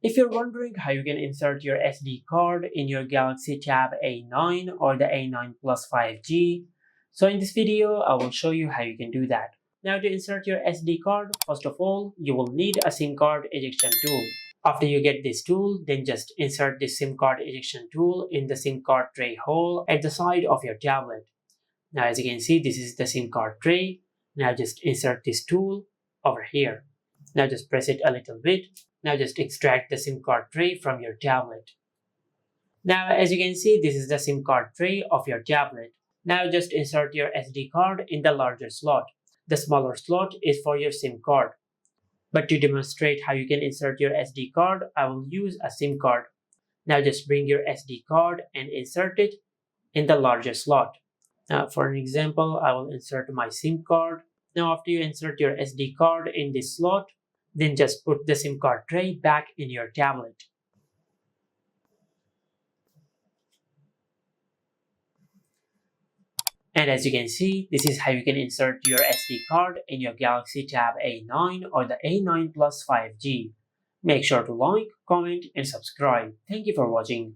If you're wondering how you can insert your SD card in your Galaxy Tab A9 or the A9 Plus 5G, so in this video, I will show you how you can do that. Now to insert your SD card, first of all, you will need a SIM card ejection tool. After you get this tool, then just insert this SIM card ejection tool in the SIM card tray hole at the side of your tablet. Now as you can see, this is the SIM card tray. Now just insert this tool over here. Now just press it a little bit. Now just extract the SIM card tray from your tablet. Now as you can see, this is the SIM card tray of your tablet. Now just insert your SD card in the larger slot. The smaller slot is for your SIM card. But to demonstrate how you can insert your SD card, I will use a SIM card. Now just bring your SD card and insert it in the larger slot. Now for an example, I will insert my SIM card. Now after you insert your SD card in this slot, then just put the SIM card tray back in your tablet. And as you can see, this is how you can insert your SD card in your Galaxy Tab A9 or the A9 Plus 5G. Make sure to like, comment, and subscribe. Thank you for watching.